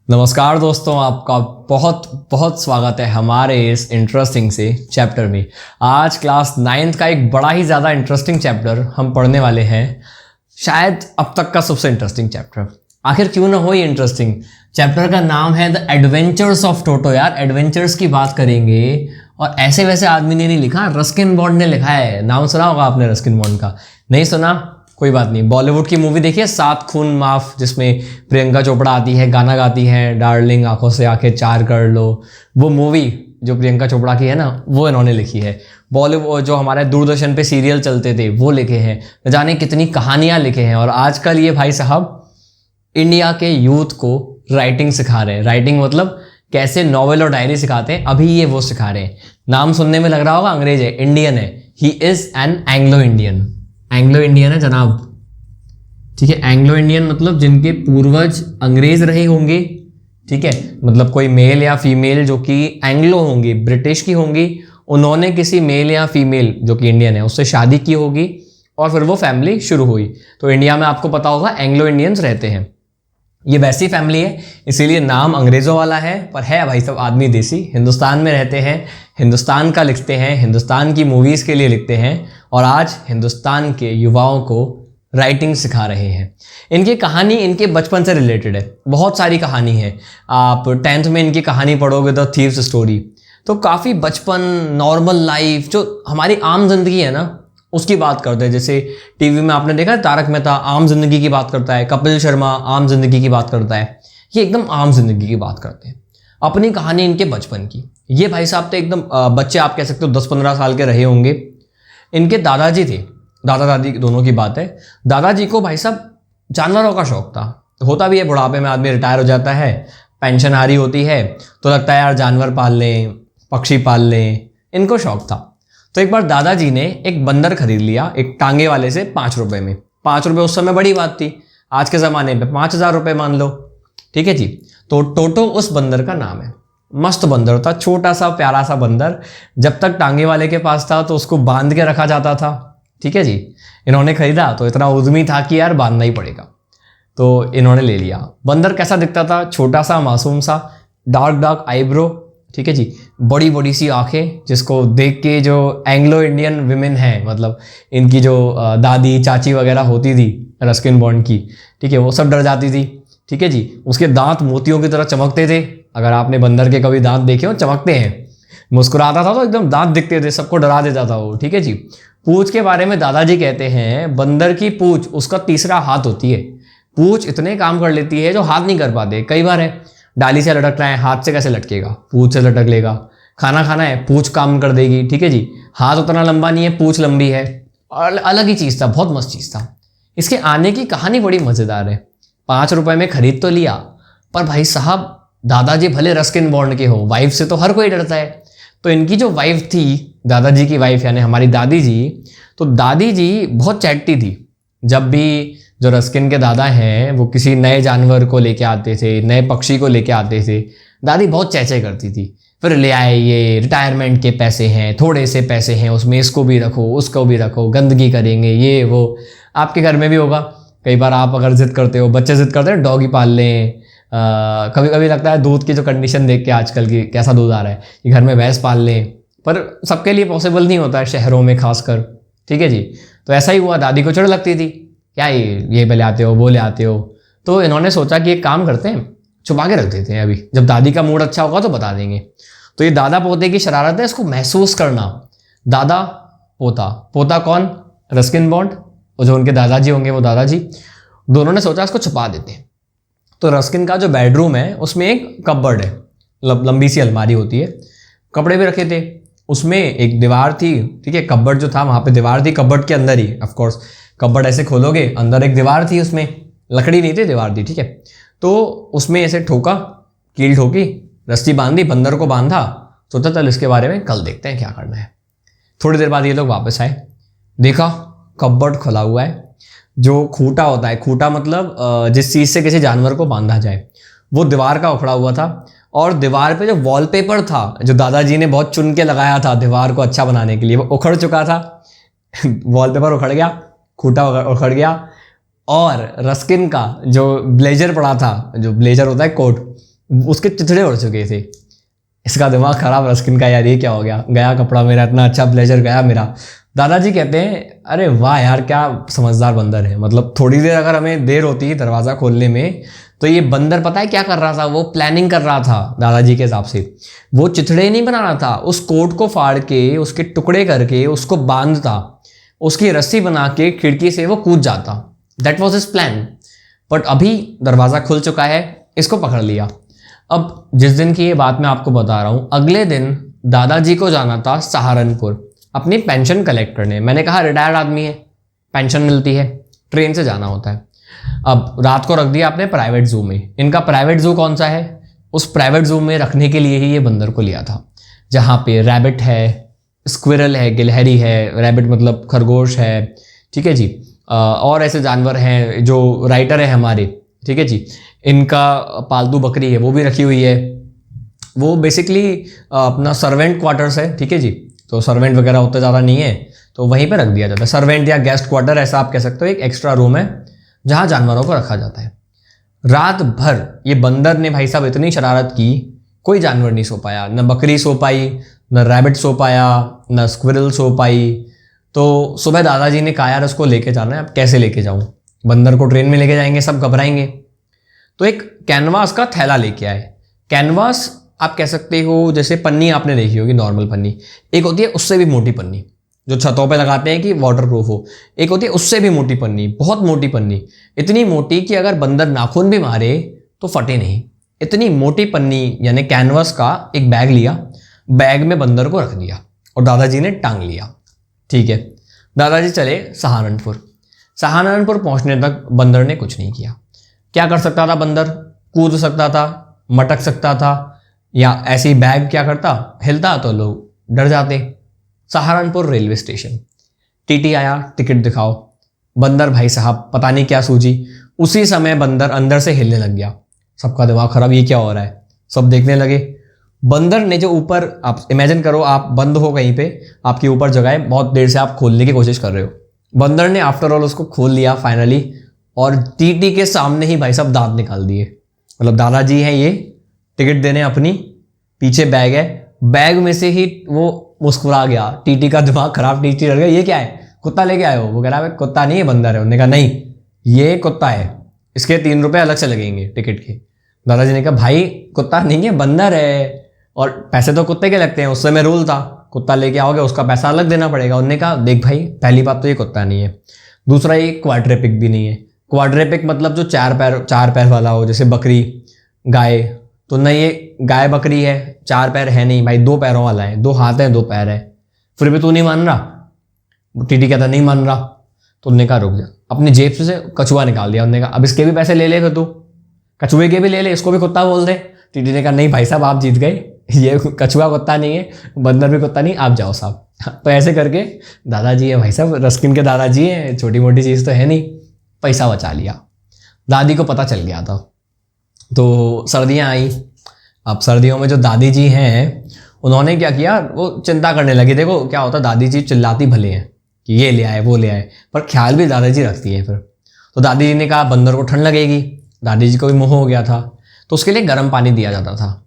नमस्कार दोस्तों, आपका बहुत बहुत स्वागत है हमारे इस इंटरेस्टिंग से चैप्टर में। आज क्लास 9th का एक बड़ा ही ज़्यादा इंटरेस्टिंग चैप्टर हम पढ़ने वाले हैं, शायद अब तक का सबसे इंटरेस्टिंग चैप्टर। आखिर क्यों ना हो ये इंटरेस्टिंग। चैप्टर का नाम है द एडवेंचर्स ऑफ टोटो। यार एडवेंचर्स की बात करेंगे और ऐसे वैसे आदमी ने नहीं लिखा, रस्किन बॉन्ड ने लिखा है। नाम सुना होगा आपने रस्किन बॉन्ड का, नहीं सुना कोई बात नहीं। बॉलीवुड की मूवी देखिए सात खून माफ, जिसमें प्रियंका चोपड़ा आती है, गाना गाती है, डार्लिंग आंखों से आंखें चार कर लो। वो मूवी जो प्रियंका चोपड़ा की है ना, वो इन्होंने लिखी है। बॉलीवुड जो हमारे दूरदर्शन पे सीरियल चलते थे वो लिखे हैं, न जाने कितनी कहानियां लिखे हैं। और आजकल ये भाई साहब इंडिया के यूथ को राइटिंग सिखा रहे हैं। राइटिंग मतलब कैसे नॉवेल और डायरी सिखाते हैं, अभी ये वो सिखा रहे हैं। नाम सुनने में लग रहा होगा अंग्रेज है, इंडियन है। He is an Anglo Indian. Anglo Indian है जनाब, ठीक है। एंग्लो इंडियन मतलब जिनके पूर्वज अंग्रेज रहे होंगे, ठीक है। मतलब कोई मेल या फीमेल जो कि एंग्लो होंगी, ब्रिटिश की होंगी, उन्होंने किसी मेल या फीमेल जो कि इंडियन है उससे शादी की होगी और फिर वो फैमिली शुरू हुई। तो इंडिया में आपको पता होगा एंग्लो इंडियंस रहते हैं। ये वैसी फैमिली है, इसीलिए नाम अंग्रेज़ों वाला है, पर है भाई सब आदमी देसी। हिंदुस्तान में रहते हैं, हिंदुस्तान का लिखते हैं, हिंदुस्तान की मूवीज़ के लिए लिखते हैं और आज हिंदुस्तान के युवाओं को राइटिंग सिखा रहे हैं। इनकी कहानी इनके बचपन से रिलेटेड है, बहुत सारी कहानी है। आप 10th में इनकी कहानी पढ़ोगे द थीव्स स्टोरी, तो काफ़ी बचपन, नॉर्मल लाइफ, जो हमारी आम जिंदगी है ना उसकी बात करते हैं। जैसे टीवी में आपने देखा तारक मेहता आम जिंदगी की बात करता है, कपिल शर्मा आम जिंदगी की बात करता है। ये एकदम आम जिंदगी की बात करते हैं, अपनी कहानी इनके बचपन की। ये भाई साहब तो एकदम बच्चे, आप कह सकते हो 10-15 साल के रहे होंगे। इनके दादाजी थे, दादा दादी दोनों की बात है। दादाजी को भाई साहब जानवरों का शौक था, होता भी है। बुढ़ापे में आदमी रिटायर हो जाता है, पेंशन आ रही होती है, तो लगता है यार जानवर पाल लें, पक्षी पाल लें, इनको शौक था। तो एक बार दादाजी ने एक बंदर खरीद लिया, एक टांगे वाले से 5 रुपए में। 5 रुपए उस समय बड़ी बात थी, आज के ज़माने में 5,000 रुपये मान लो, ठीक है जी। तो टोटो उस बंदर का नाम है। मस्त बंदर था, छोटा सा प्यारा सा बंदर। जब तक टांगे वाले के पास था तो उसको बांध के रखा जाता था, ठीक है जी। इन्होंने खरीदा तो इतना उद्यमी था कि यार बांधना ही पड़ेगा, तो इन्होंने ले लिया। बंदर कैसा दिखता था? छोटा सा, मासूम सा, डार्क डार्क आईब्रो, ठीक है जी, बड़ी बड़ी सी आंखें, जिसको देख के जो एंग्लो इंडियन विमेन है, मतलब इनकी जो दादी चाची वगैरह होती थी रस्किन बॉन्ड की, ठीक है, वो सब डर जाती थी, ठीक है जी। उसके दांत मोतियों की तरह चमकते थे। अगर आपने बंदर के कभी दांत देखे हो, चमकते हैं। मुस्कुराता था तो एकदम दांत दिखते थे, सबको डरा देता था वो, ठीक है जी। पूंछ के बारे में दादाजी कहते हैं, बंदर की पूंछ उसका तीसरा हाथ होती है। पूंछ इतने काम कर लेती है जो हाथ नहीं कर पाते। कई बार है डाली से लटक रहा है, हाथ से कैसे लटकेगा, पूंछ से लटक लेगा। खाना खाना है, पूंछ काम कर देगी, ठीक है जी। हाथ उतना लंबा नहीं है, पूंछ लंबी है। और अलग ही चीज़ था, बहुत मस्त चीज़ था। इसके आने की कहानी बड़ी मज़ेदार है। 5 रुपए में खरीद तो लिया, पर भाई साहब दादाजी भले रस्किन बॉन्ड के हो, वाइफ से तो हर कोई डरता है। तो इनकी जो वाइफ थी, दादाजी की वाइफ यानी हमारी दादी जी, तो दादी जी बहुत चैटी थी। जब भी जो रस्किन के दादा हैं वो किसी नए जानवर को लेके आते थे, नए पक्षी को लेके आते थे, दादी बहुत चहचह करती थी। फिर ले आए, ये रिटायरमेंट के पैसे हैं, थोड़े से पैसे हैं, उसमें इसको भी रखो, उसको भी रखो, गंदगी करेंगे, ये वो। आपके घर में भी होगा, कई बार आप अगर जिद करते हो, बच्चे जिद करते हैं डॉगी पाल लें। कभी कभी लगता है दूध की जो कंडीशन देख के आजकल की, कैसा दूध आ रहा है, कि घर में भैंस पाल लें, पर सबके लिए पॉसिबल नहीं होता है, शहरों में खासकर, ठीक है जी। तो ऐसा ही हुआ, दादी को चिढ़ लगती थी, क्या ये ले आते हो, वो ले आते हो। तो इन्होंने सोचा कि एक काम करते हैं, छुपा के रख देते हैं, अभी जब दादी का मूड अच्छा होगा तो बता देंगे। तो ये दादा पोते की शरारत है, इसको महसूस करना। दादा पोता, पोता कौन? रस्किन बॉन्ड, और जो उनके दादाजी होंगे वो दादाजी। दोनों ने सोचा इसको छुपा देते हैं। तो रस्किन का जो बेडरूम है उसमें एक कपबोर्ड है, लंबी सी अलमारी होती है, कपड़े भी रखे थे। उसमें एक दीवार थी, ठीक है। कपबोर्ड जो था वहाँ पे दीवार थी, कपबोर्ड के अंदर ही, ऑफकोर्स कपबोर्ड ऐसे खोलोगे, अंदर एक दीवार थी, उसमें लकड़ी नहीं थी, दीवार थी, ठीक है। तो उसमें ऐसे ठोका, कील ठोकी, रस्सी बांधी, बंदर को बांधा। सोचा चल इसके बारे में कल देखते हैं क्या करना है। थोड़ी देर बाद ये लोग वापस आए, देखा कपबोर्ड खुला हुआ है। जो खूंटा होता है, खूंटा मतलब जिस चीज़ से किसी जानवर को बांधा जाए, वो दीवार का उखड़ा हुआ था। और दीवार पे जो वॉलपेपर था, जो दादाजी ने बहुत चुन के लगाया था दीवार को अच्छा बनाने के लिए, वो उखड़ चुका था। वॉलपेपर उखड़ गया, खूंटा उखड़ गया, और रस्किन का जो ब्लेजर पड़ा था, जो ब्लेजर होता है कोट, उसके चिथड़े उड़ चुके थे। इसका दिमाग खराब, रस्किन का यार ये क्या हो गया, गया कपड़ा मेरा, इतना अच्छा ब्लेजर गया मेरा। दादाजी कहते हैं अरे वाह यार क्या समझदार बंदर है, मतलब थोड़ी देर अगर हमें देर होती है दरवाज़ा खोलने में तो ये बंदर पता है क्या कर रहा था, वो प्लानिंग कर रहा था दादाजी के हिसाब से। वो चिथड़े नहीं बना रहा था, उस कोट को फाड़ के उसके टुकड़े करके उसको बांधता, उसकी रस्सी बना के खिड़की से वो कूद जाता। That was his plan. But अभी दरवाज़ा खुल चुका है, इसको पकड़ लिया। अब जिस दिन की ये बात मैं आपको बता रहा हूँ, अगले दिन दादाजी को जाना था सहारनपुर अपनी पेंशन कलेक्ट करने। मैंने कहा रिटायर्ड आदमी है, पेंशन मिलती है, ट्रेन से जाना होता है। अब रात को रख दिया आपने प्राइवेट जू में। इनका प्राइवेट जू कौन सा है, उस प्राइवेट जू में रखने के लिए ही ये बंदर को लिया था, जहाँ पे रैबिट है, स्क्विरल है, गिलहरी है, रैबिट मतलब खरगोश है, ठीक है जी, और ऐसे जानवर हैं जो राइटर है हमारे, ठीक है जी, इनका पालतू बकरी है वो भी रखी हुई है। वो बेसिकली अपना सर्वेंट क्वार्टर्स है, ठीक है जी, तो सर्वेंट वगैरह उतना ज़्यादा नहीं है तो वहीं पर रख दिया जाता है। सर्वेंट या गेस्ट क्वार्टर ऐसा आप कह सकते हो, एक एक्स्ट्रा रूम है जहाँ जानवरों को रखा जाता है। रात भर ये बंदर ने भाई साहब इतनी शरारत की, कोई जानवर नहीं सो पाया, न बकरी सो पाई, न रैबिट सो पाया, न स्क्विरल सो पाई। तो सुबह दादाजी ने कहा यार उसको लेके जाना है, अब कैसे लेके जाऊँ, बंदर को ट्रेन में लेके जाएंगे सब घबराएंगे। तो एक कैनवास का थैला लेके आए। कैनवास आप कह सकते हो जैसे पन्नी आपने देखी होगी, नॉर्मल पन्नी, एक होती है उससे भी मोटी पन्नी जो छतों पे लगाते हैं कि वाटर प्रूफ हो, एक होती है उससे भी मोटी पन्नी, बहुत मोटी पन्नी, इतनी मोटी कि अगर बंदर नाखून भी मारे तो फटे नहीं, इतनी मोटी पन्नी यानी कैनवास का एक बैग लिया, बैग में बंदर को रख दिया और दादाजी ने टांग लिया। ठीक है, दादाजी चले सहारनपुर। सहारनपुर पहुंचने तक बंदर ने कुछ नहीं किया। क्या कर सकता था बंदर, कूद सकता था, मटक सकता था, या ऐसे ही बैग क्या करता, हिलता तो लोग डर जाते। सहारनपुर रेलवे स्टेशन, टीटी आया, टिकट दिखाओ। बंदर भाई साहब पता नहीं क्या सूझी, उसी समय बंदर अंदर से हिलने लग गया। सबका दिमाग खराब, ये क्या हो रहा है, सब देखने लगे। बंदर ने जो ऊपर, आप इमेजिन करो आप बंद हो कहीं पे, आपके ऊपर जगह है, बहुत देर से आप खोलने की कोशिश कर रहे हो, बंदर ने आफ्टर ऑल उसको खोल लिया फाइनली, और टीटी के सामने ही भाई साहब दांत निकाल दिए। मतलब दादाजी हैं ये टिकट देने अपनी, पीछे बैग है, बैग में से ही वो मुस्कुरा गया। टीटी का दिमाग खराब, टीटी डर गया, ये क्या है, कुत्ता लेके आए हो? वो कह रहा है कुत्ता नहीं है बंदर है। उन्होंने कहा नहीं ये कुत्ता है, इसके 3 रुपए अलग से लगेंगे टिकट के। दादाजी ने कहा भाई कुत्ता नहीं है बंदर है, और पैसे तो कुत्ते के लगते हैं, उससे मैं रूल था, कुत्ता लेके आओगे उसका पैसा अलग देना पड़ेगा। उन्होंने कहा देख भाई पहली बात तो ये कुत्ता नहीं है, दूसरा ये क्वाड्रेपिक भी नहीं है। क्वाड्रेपिक मतलब जो चार पैर वाला हो, जैसे बकरी, गाय, तो न ये गाय बकरी है, 4 पैर है नहीं भाई, 2 पैरों वाला है, 2 हाथ है 2 पैर है। फिर भी तू नहीं मान रहा? टीटी कहता नहीं मान रहा। तो उन्होंने कहा रुक जा, अपनी जेब से कछुआ निकाल दिया। उन्होंने कहा अब इसके भी पैसे ले ले, फिर तू कछुए के भी ले ले, इसको भी कुत्ता बोल दे। टीटी ने कहा नहीं भाई साहब आप जीत गए, ये कछुआ कुत्ता नहीं है, बंदर भी कुत्ता नहीं, आप जाओ साहब। तो ऐसे करके दादाजी है भाई साहब, रस्किन के दादाजी हैं, छोटी मोटी चीज़ तो है नहीं, पैसा बचा लिया। दादी को पता चल गया था। तो सर्दियाँ आई। अब सर्दियों में जो दादी जी हैं उन्होंने क्या किया, वो चिंता करने लगी। देखो क्या होता, दादी जी चिल्लाती भले हैं कि ये ले आए वो ले आए, पर ख्याल भी दादाजी रखती हैं फिर। तो दादी जी ने कहा बंदर को ठंड लगेगी, दादी जी को भी मोह हो गया था, तो उसके लिए गर्म पानी दिया जाता था।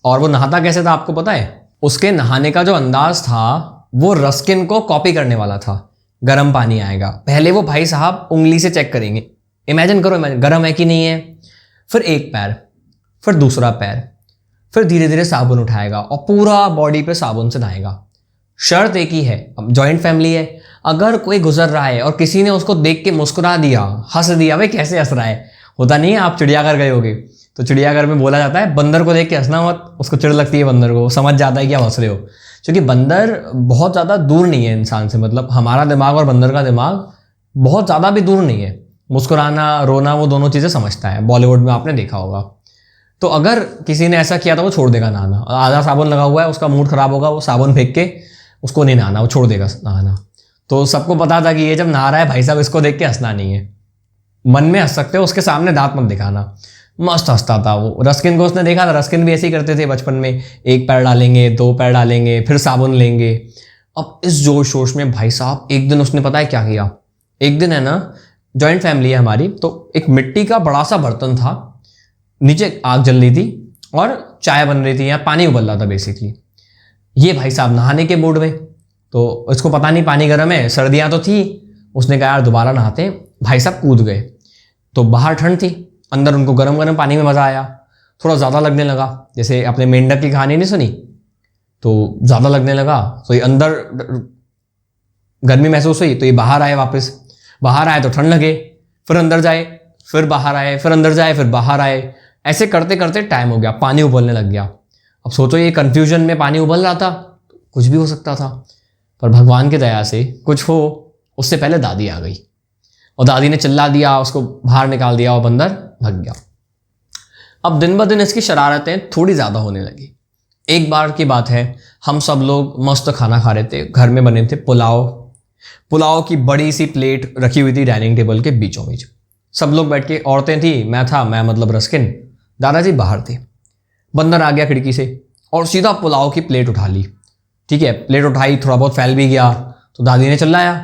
और वो नहाता कैसे था आपको पता है? उसके नहाने का जो अंदाज था वो रस्किन को कॉपी करने वाला था। गर्म पानी आएगा, पहले वो भाई साहब उंगली से चेक करेंगे, इमेजिन करो गर्म है कि नहीं है, फिर एक पैर, फिर दूसरा पैर, फिर धीरे धीरे साबुन उठाएगा और पूरा बॉडी पे साबुन से नहाएगा। शर्त एक ही है, अब जॉइंट फैमिली है, अगर कोई गुजर रहा है और किसी ने उसको देख के मुस्कुरा दिया, हंस दिया, भाई कैसे हंस रहा है, होता नहीं है आप चिड़ियाघर गए होगे तो चिड़ियाघर में बोला जाता है बंदर को देख के हंसना मत, उसको चिढ़ लगती है बंदर को, समझ जाता है कि आप हंस रहे हो। क्योंकि बंदर बहुत ज़्यादा दूर नहीं है इंसान से, मतलब हमारा दिमाग और बंदर का दिमाग बहुत ज़्यादा भी दूर नहीं है। मुस्कुराना रोना वो दोनों चीज़ें समझता है, बॉलीवुड में आपने देखा होगा। तो अगर किसी ने ऐसा किया तो वो छोड़ देगा नहाना, आधा साबुन लगा हुआ है, उसका मूड खराब होगा, वो साबुन फेंक के उसको नहीं नहाना, वो छोड़ देगा नहाना। तो सबको पता था कि ये जब नहा रहा है भाई साहब, इसको देख के हंसना नहीं है, मन में हंस सकते हो, उसके सामने दांत मत दिखाना। मस्त हंसता था वो। रस्किन को उसने देखा था, रस्किन भी ऐसे ही करते थे बचपन में, 1 पैर डालेंगे 2 पैर डालेंगे फिर साबुन लेंगे। अब इस जोश शोश में भाई साहब एक दिन उसने पता है क्या किया, एक दिन है ना, जॉइंट फैमिली है हमारी, तो एक मिट्टी का बड़ा सा बर्तन था, नीचे आग जल रही थी, और चाय बन रही थी या पानी उबल रहा था बेसिकली। ये भाई साहब नहाने के मूड में, तो इसको पता नहीं पानी गर्म है, सर्दियाँ तो थी। उसने कहा यार दोबारा नहाते हैं। भाई साहब कूद गए। तो बाहर ठंड थी, अंदर उनको गर्म गर्म पानी में मज़ा आया। थोड़ा ज़्यादा लगने लगा, जैसे अपने मेंढक की कहानी नहीं सुनी, तो ज़्यादा लगने लगा। तो ये अंदर गर्मी महसूस हुई, तो ये बाहर आए वापस। बाहर आए तो ठंड लगे, फिर अंदर जाए, फिर बाहर आए, फिर अंदर जाए, फिर बाहर आए। ऐसे करते करते टाइम हो गया, पानी उबलने लग गया। अब सोचो ये कन्फ्यूजन में पानी उबल रहा था, कुछ भी हो सकता था। पर भगवान की दया से कुछ हो उससे पहले दादी आ गई और दादी ने चिल्ला दिया, उसको बाहर निकाल दिया और बंदर भग गया। अब दिन ब दिन इसकी शरारतें थोड़ी ज़्यादा होने लगी। एक बार की बात है, हम सब लोग मस्त खाना खा रहे थे, घर में बने थे पुलाव की बड़ी सी प्लेट रखी हुई थी डाइनिंग टेबल के बीचों बीच। सब लोग बैठ के, औरतें थी, मैं मतलब रस्किन, दादाजी बाहर थे। बंदर आ गया खिड़की से और सीधा पुलाव की प्लेट उठा ली। ठीक है, प्लेट उठाई, थोड़ा बहुत फैल भी गया, तो दादी ने चिल्लाया।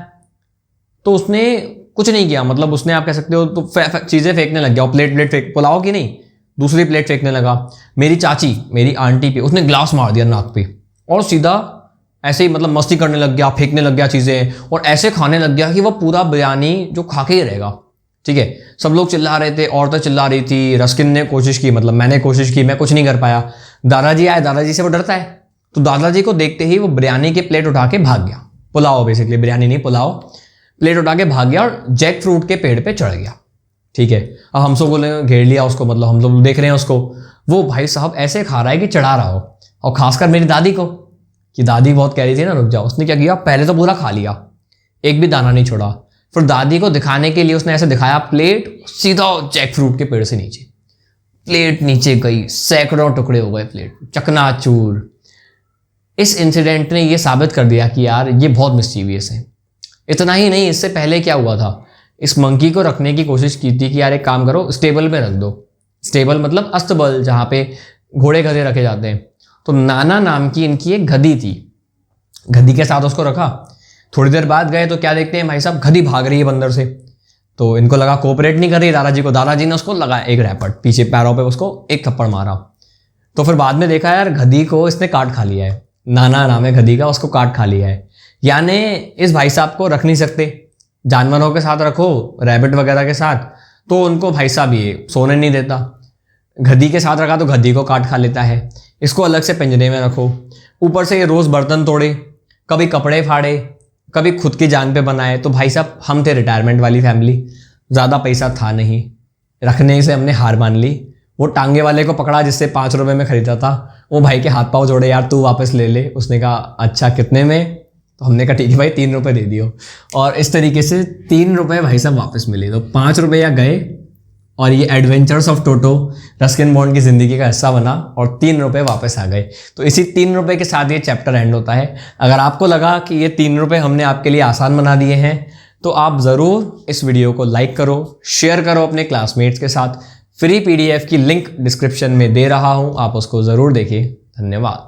तो उसने कुछ नहीं किया, मतलब उसने, आप कह सकते हो तो चीज़ें फेंकने लग गया, और प्लेट फेंक, पुलाव की नहीं दूसरी प्लेट फेंकने लगा। मेरी चाची, मेरी आंटी पे उसने ग्लास मार दिया नाक पे, और सीधा ऐसे ही मतलब मस्ती करने लग गया, फेंकने लग गया चीज़ें, और ऐसे खाने लग गया कि वो पूरा बिरयानी जो खा के ही रहेगा। ठीक है, सब लोग चिल्ला रहे थे, औरतें चिल्ला रही थी, रस्किन ने कोशिश की, मतलब मैंने कोशिश की, मैं कुछ नहीं कर पाया। दादाजी आए, दादाजी से वो डरता है, तो दादाजी को देखते ही वो बिरयानी की प्लेट उठा के भाग गया। पुलाव, बेसिकली बिरयानी नहीं पुलाव, प्लेट उठा के भाग गया और जैक फ्रूट के पेड़ पे चढ़ गया। ठीक है, अब हम सब ने घेर लिया उसको, मतलब हम लोग देख रहे हैं उसको। वो भाई साहब ऐसे खा रहा है कि चढ़ा रहा हो। और खासकर मेरी दादी को, कि दादी बहुत कह रही थी ना रुक जाओ, उसने क्या किया, पहले तो पूरा खा लिया, एक भी दाना नहीं छोड़ा। फिर दादी को दिखाने के लिए उसने ऐसे दिखाया, प्लेट सीधा जैक फ्रूट के पेड़ से नीचे, प्लेट नीचे गई, सैकड़ों टुकड़े हो गए, प्लेट चकनाचूर। इस इंसिडेंट ने ये साबित कर दिया कि यार ये बहुत मिस्चीवियस है। इतना ही नहीं, इससे पहले क्या हुआ था, इस मंकी को रखने की कोशिश की थी कि यार एक काम करो, स्टेबल में रख दो। स्टेबल मतलब अस्तबल, जहाँ पे घोड़े गधे रखे जाते हैं। तो नाना नाम की इनकी एक गधी थी, गधी के साथ उसको रखा। थोड़ी देर बाद गए तो क्या देखते हैं भाई साहब, गधी भाग रही है बंदर से। तो इनको लगा कोऑपरेट नहीं कर रही दादाजी को, दादाजी ने उसको लगा एक रैपट, पीछे पैरों पे उसको एक थप्पड़ मारा। तो फिर बाद में देखा यार गधी को इसने काट खा लिया है, नाना नाम है गधी का, उसको काट खा लिया है। यानी इस भाई साहब को रख नहीं सकते, जानवरों के साथ रखो, रैबिट वगैरह के साथ, तो उनको भाई साहब ये सोने नहीं देता। गधी के साथ रखा तो गधी को काट खा लेता है। इसको अलग से पिंजरे में रखो, ऊपर से ये रोज़ बर्तन तोड़े, कभी कपड़े फाड़े, कभी खुद की जान पे बनाए। तो भाई साहब हम थे रिटायरमेंट वाली फैमिली, ज़्यादा पैसा था नहीं, रखने से हमने हार मान ली। वो टांगे वाले को पकड़ा जिससे 5 रुपये में खरीदा था, वो भाई के हाथ पाँव जोड़े, यार तू वापस ले ले। उसने कहा अच्छा कितने में, तो हमने कहा ठीक है भाई 3 रुपये दे दियो। और इस तरीके से 3 रुपये भाई साहब वापस मिले। तो 5 रुपये गए और ये adventures of Toto Ruskin bond की ज़िंदगी का हिस्सा बना और 3 रुपये वापस आ गए। तो इसी 3 रुपये के साथ ये चैप्टर एंड होता है। अगर आपको लगा कि ये 3 रुपये हमने आपके लिए आसान बना दिए हैं, तो आप ज़रूर इस वीडियो को लाइक करो, शेयर करो अपने क्लासमेट्स के साथ। फ्री PDF की लिंक डिस्क्रिप्शन में दे रहा हूँ, आप उसको ज़रूर देखें। धन्यवाद।